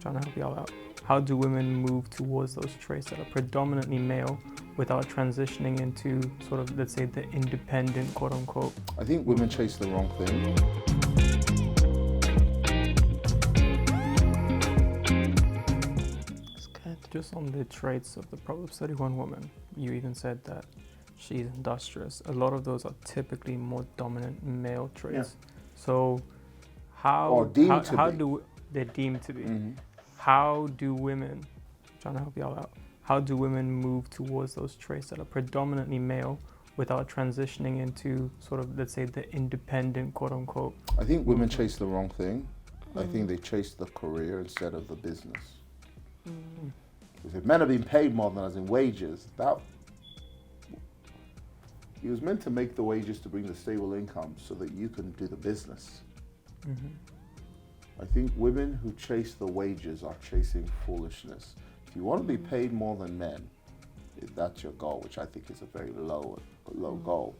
trying to help y'all out. How do women move towards those traits that are predominantly male without transitioning into sort of, let's say, the independent, quote unquote? I think women chase the wrong thing. That's good. Just on the traits of the Proverbs 31 woman, you even said that she's industrious. A lot of those are typically more dominant male traits. Yeah. So how do they're deemed to be? Mm-hmm. How do women, trying to help y'all out, how do women move towards those traits that are predominantly male without transitioning into sort of, let's say, the independent, quote unquote? I think women chase the wrong thing. I think they chase the career instead of the business. Because if men are being paid more than us in wages, that he was meant to make the wages to bring the stable income so that you can do the business. Mm-hmm. I think women who chase the wages are chasing foolishness. If you want to be paid more than men, if that's your goal, which I think is a very low goal.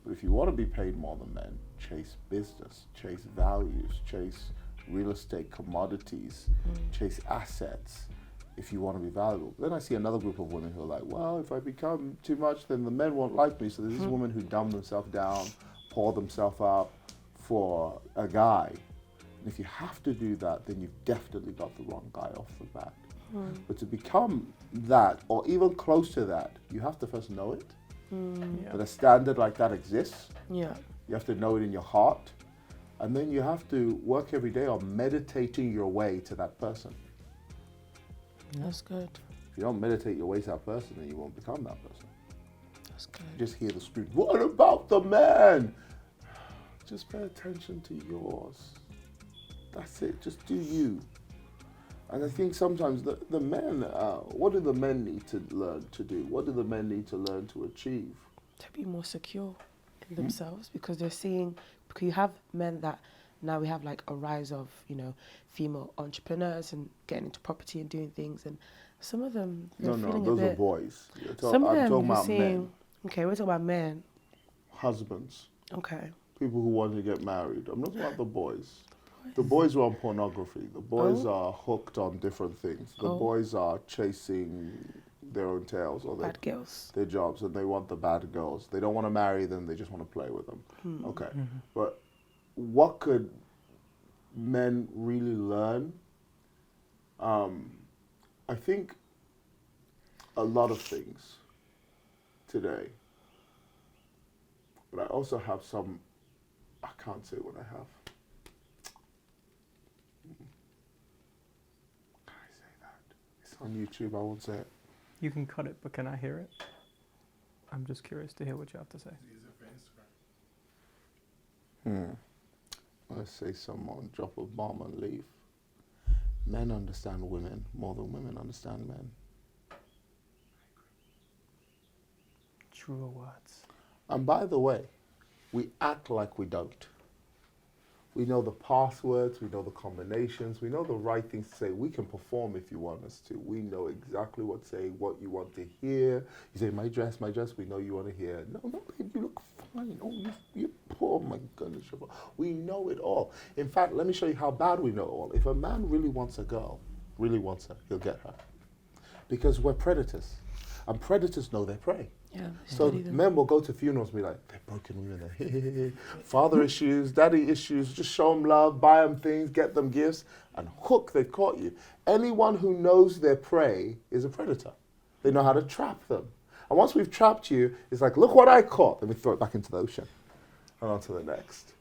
But if you want to be paid more than men, chase business, chase values, chase real estate commodities, chase assets if you want to be valuable. Then I see another group of women who are like, well, if I become too much, then the men won't like me. So there's this woman who dumb themselves down, pour themselves up for a guy. And if you have to do that, then you've definitely got the wrong guy off the bat. But to become that, or even close to that, you have to first know it. That a standard like that exists. Yeah. You have to know it in your heart. And then you have to work every day on meditating your way to that person. That's good. If you don't meditate your way to that person, then you won't become that person. That's good. You just hear the scream, what about the man? Just pay attention to yours. That's it, just do you. And I think sometimes the men, what do the men need to learn to do? What do the men need to learn to achieve? To be more secure in themselves, because they're seeing, because you have men that now we have like a rise of, female entrepreneurs and getting into property and doing things, and some of them, they're feeling those a bit, are boys. some of I'm them talking you're about seeing, men. okay, we're talking about men. Husbands. Okay. People who want to get married. I'm not talking about the boys. The boys are on pornography. The boys are hooked on different things. The boys are chasing their own tails or Bad girls. their jobs, and they want the bad girls. They don't want to marry them, they just want to play with them. Okay. But what could men really learn? I think a lot of things today. But I also have some, I can't say what I have. Can I say that? It's on YouTube, I won't say it. You can cut it, but can I hear it? I'm just curious to hear what you have to say. Let's say someone drop a bomb and leave. Men understand women more than women understand men. Truer words. And by the way, we act like we don't. We know the passwords, we know the combinations, we know the right things to say. We can perform if you want us to. We know exactly what to say, what you want to hear. You say, my dress, we know you want to hear. No, babe, you look fine. Oh, you poor, my goodness. We know it all. In fact, let me show you how bad we know it all. If a man really wants a girl, really wants her, he'll get her. Because we're predators. And predators know their prey. Yeah. So men will go to funerals and be like, they're broken women. Father issues, daddy issues, just show them love, buy them things, get them gifts, and hook, they've caught you. Anyone who knows their prey is a predator. They know how to trap them. And once we've trapped you, it's like, look what I caught. Then we throw it back into the ocean. And on to the next.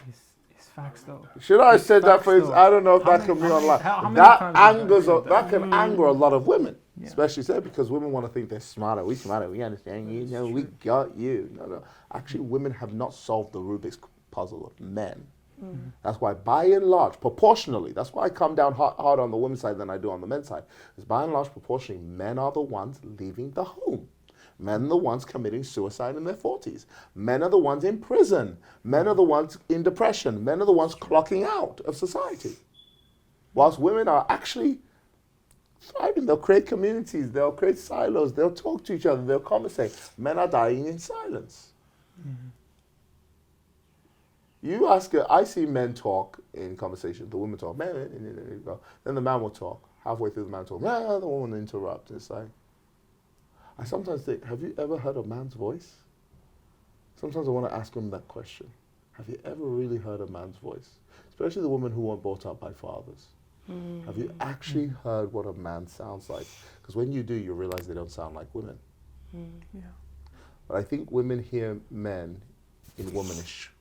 It's facts though. Should I have said that phrase? Though. I don't know if that can be online. That can anger a lot of women. Yeah. Especially said because women want to think they're smarter, we understand you, we got you. No. Actually, women have not solved the Rubik's puzzle of men. That's why, by and large, proportionally, that's why I come down hard on the women's side than I do on the men's side. Because by and large, proportionally, men are the ones leaving the home. Men are the ones committing suicide in their 40s. Men are the ones in prison. Men are the ones in depression. Men are the ones clocking out of society. Whilst women are actually thriving. They'll create communities, they'll create silos, they'll talk to each other, they'll conversate. Men are dying in silence. You ask her, I see men talk in conversation. The women talk, man, then the man will talk. Halfway through the man talk, the woman interrupts. It's like, I sometimes think, have you ever heard a man's voice? Sometimes I want to ask him that question. Have you ever really heard a man's voice? Especially the women who weren't brought up by fathers. Have you actually heard what a man sounds like? Because when you do, you realize they don't sound like women. Yeah. But I think women hear men in womanish.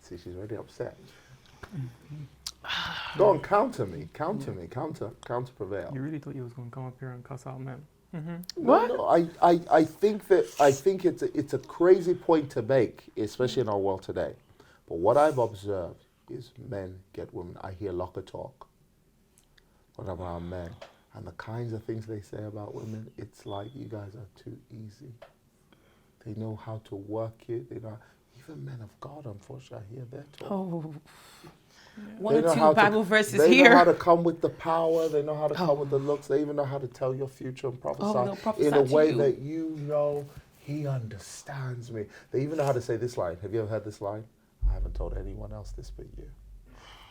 See, she's already upset. Go on, counter me, counter prevail. You really thought you was going to come up here and cuss out men? What? No, I think it's a crazy point to make, especially in our world today. But what I've observed is men get women. I hear locker talk when I'm around men, and the kinds of things they say about women, it's like, you guys are too easy. They know how to work it. They know, even men of God, unfortunately, I hear their talk. Oh. Yeah. One or two Bible verses here. They know how to come with the power. They know how to come with the looks. They even know how to tell your future and prophesy in a way that you know he understands me. They even know how to say this line. Have you ever heard this line? I haven't told anyone else this but you.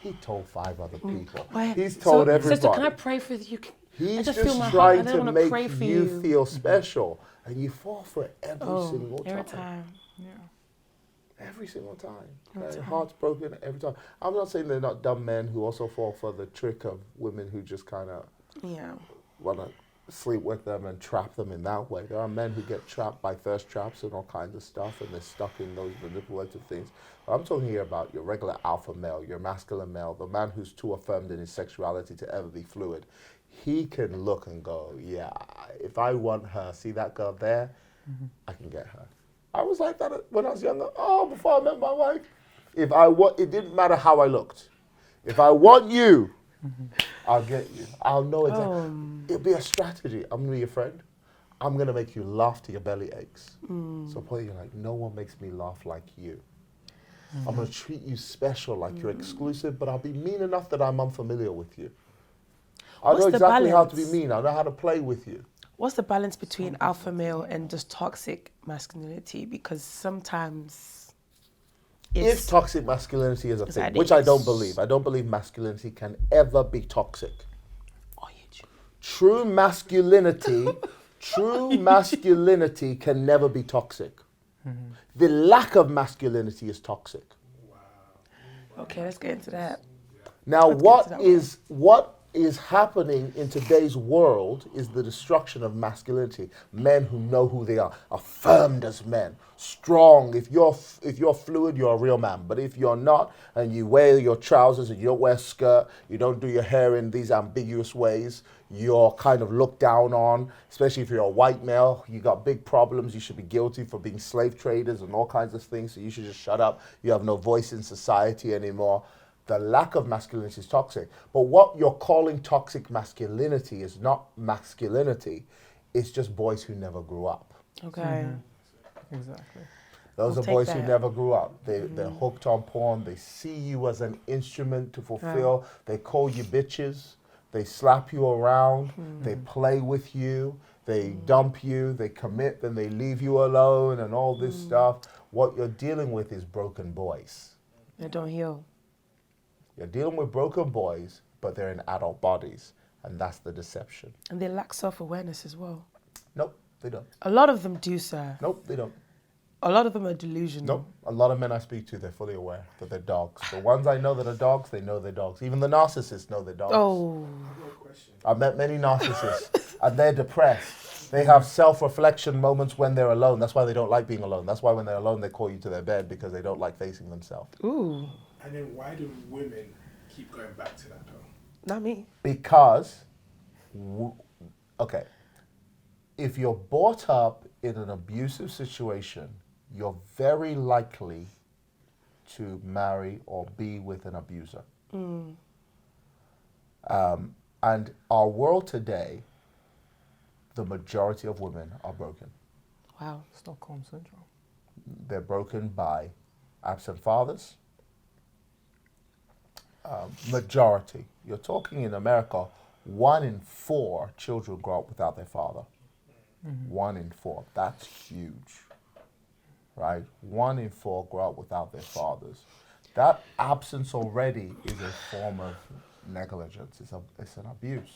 He told 5 other people. He's told everybody. Sister, can I pray for you? He's just just feel my trying heart. I don't to wanna pray make for you you. feel special. And you fall for it every single time. Every time. Yeah. Every single time. Your heart's broken every time. I'm not saying they're not dumb men who also fall for the trick of women who just kind of want to sleep with them and trap them in that way. There are men who get trapped by thirst traps and all kinds of stuff, and they're stuck in those manipulative things. But I'm talking here about your regular alpha male, your masculine male, the man who's too affirmed in his sexuality to ever be fluid. He can look and go, yeah, if I want her, see that girl there, I can get her. I was like that when I was younger. Oh, before I met my wife. It didn't matter how I looked. If I want you, I'll get you. I'll know exactly. It'll be a strategy. I'm going to be your friend. I'm going to make you laugh till your belly aches. So probably you're like, no one makes me laugh like you. I'm going to treat you special, like you're exclusive, but I'll be mean enough that I'm unfamiliar with you. I know exactly how to be mean. I know how to play with you. What's the balance between alpha male and just toxic masculinity? Because sometimes if toxic masculinity is a thing, which I don't believe. I don't believe masculinity can ever be toxic. Oh, yeah. True masculinity can never be toxic. The lack of masculinity is toxic. Okay, let's get into that. Now, what is happening in today's world is the destruction of masculinity. Men who know who they are, affirmed as men, strong. If you're fluid, you're a real man. But if you're not, and you wear your trousers and you don't wear a skirt, you don't do your hair in these ambiguous ways, you're kind of looked down on, especially if you're a white male. You got big problems. You should be guilty for being slave traders and all kinds of things. So you should just shut up. You have no voice in society anymore. The lack of masculinity is toxic. But what you're calling toxic masculinity is not masculinity. It's just boys who never grew up. Okay. Exactly. Those are boys who never grew up. They're hooked on porn. They see you as an instrument to fulfill. They call you bitches. They slap you around. They play with you. They dump you. They commit. Then they leave you alone and all this stuff. What you're dealing with is broken boys. They don't heal. You're dealing with broken boys, but they're in adult bodies, and that's the deception. And they lack self-awareness as well. Nope, they don't. A lot of them do, sir. Nope, they don't. A lot of them are delusional. Nope. A lot of men I speak to, they're fully aware that they're dogs. The ones I know that are dogs, they know they're dogs. Even the narcissists know they're dogs. Oh. I've met many narcissists, and they're depressed. They have self-reflection moments when they're alone. That's why they don't like being alone. That's why when they're alone, they call you to their bed, because they don't like facing themselves. Ooh. And then why do women keep going back to that though? Not me. Because, if you're brought up in an abusive situation, you're very likely to marry or be with an abuser. And our world today, the majority of women are broken. Wow. Stockholm Syndrome. They're broken by absent fathers. Majority. You're talking in America, 1 in 4 children grow up without their father. 1 in 4. That's huge. right? 1 in 4 grow up without their fathers. That absence already is a form of negligence. It's an abuse.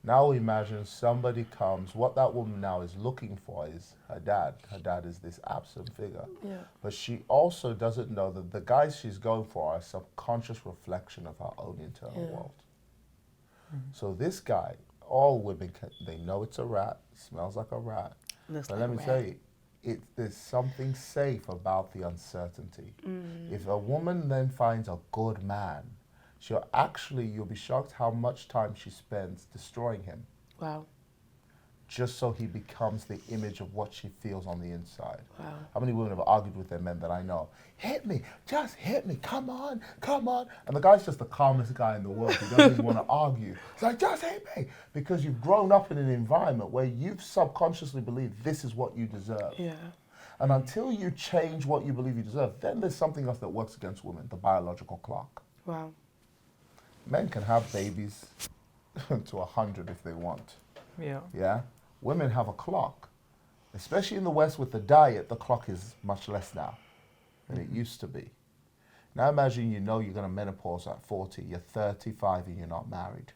Now imagine somebody comes, what that woman now is looking for is her dad. Her dad is this absent figure. Yeah. But she also doesn't know that the guys she's going for are a subconscious reflection of her own internal world. So this guy, all women, they know it's a rat, smells like a rat. Looks But like let a me rat. tell you, there's something safe about the uncertainty. If a woman then finds a good man, you'll be shocked how much time she spends destroying him, Wow. just so he becomes the image of what she feels on the inside. Wow. How many women have argued with their men that I know? Hit me, just hit me, come on, come on. And the guy's just the calmest guy in the world. He doesn't even want to argue. He's like, just hit me. Because you've grown up in an environment where you've subconsciously believed this is what you deserve. Yeah. And until you change what you believe you deserve, then there's something else that works against women, the biological clock. Wow. Men can have babies to 100 if they want. Yeah. Yeah? Women have a clock. Especially in the West with the diet, the clock is much less now than it used to be. Now imagine you're going to menopause at 40, you're 35 and you're not married.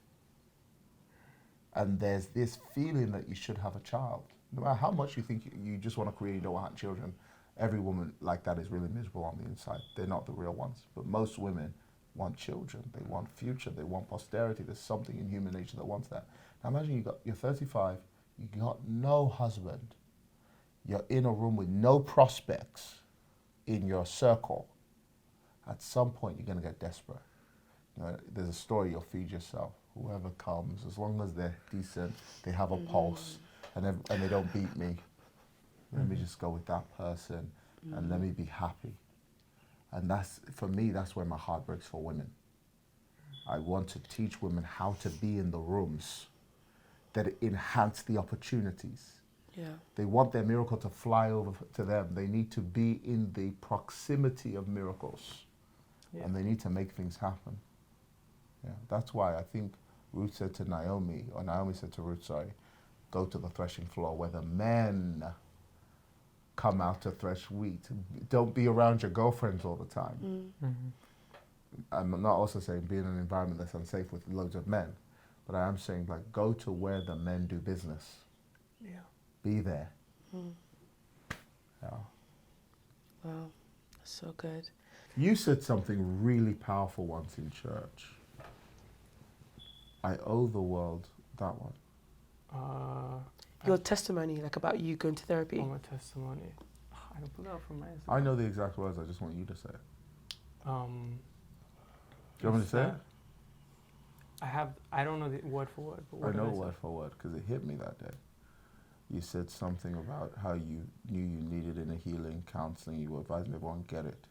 And there's this feeling that you should have a child. No matter how much you think you just want to create, you don't want children, every woman like that is really miserable on the inside. They're not the real ones. But most women want children, they want future, they want posterity. There's something in human nature that wants that. Now imagine you're 35, you got no husband, you're in a room with no prospects in your circle. At some point you're going to get desperate. You know, there's a story, you'll feed yourself. Whoever comes, as long as they're decent, they have a pulse, and they don't beat me, let me just go with that person and let me be happy. And for me, that's where my heart breaks for women. I want to teach women how to be in the rooms that enhance the opportunities. Yeah. They want their miracle to fly over to them. They need to be in the proximity of miracles. Yeah. And they need to make things happen. Yeah, that's why I think Ruth said to Naomi, or Naomi said to Ruth, sorry, go to the threshing floor where the men come out to thresh wheat. Don't be around your girlfriends all the time. I'm not also saying be in an environment that's unsafe with loads of men, but I am saying like go to where the men do business. Yeah. Be there. Yeah. Wow. So good. You said something really powerful once in church. I owe the world that one. Your testimony, like about you going to therapy. On my testimony. I can pull it out from my Instagram. I know the exact words, I just want you to say it. Do you want me to say it? I don't know the word for word. But I what know did word for word because it hit me that day. You said something about how you knew you needed inner healing, counseling, you were advising everyone get it.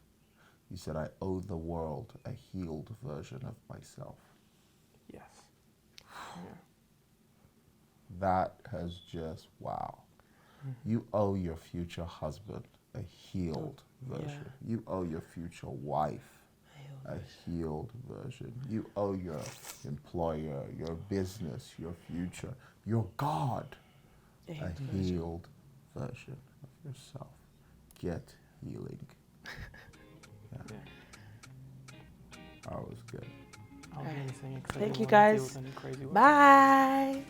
You said, I owe the world a healed version of myself. Yes. Yeah. That has just, wow. You owe your future husband a healed version. You owe your future wife a healed version. You owe your employer, your business, your future, your God a healed version of yourself. Get healing. Yeah. That was good. I'll be listening 'cause I Thank don't you wanna deal guys. with any crazy words. Bye.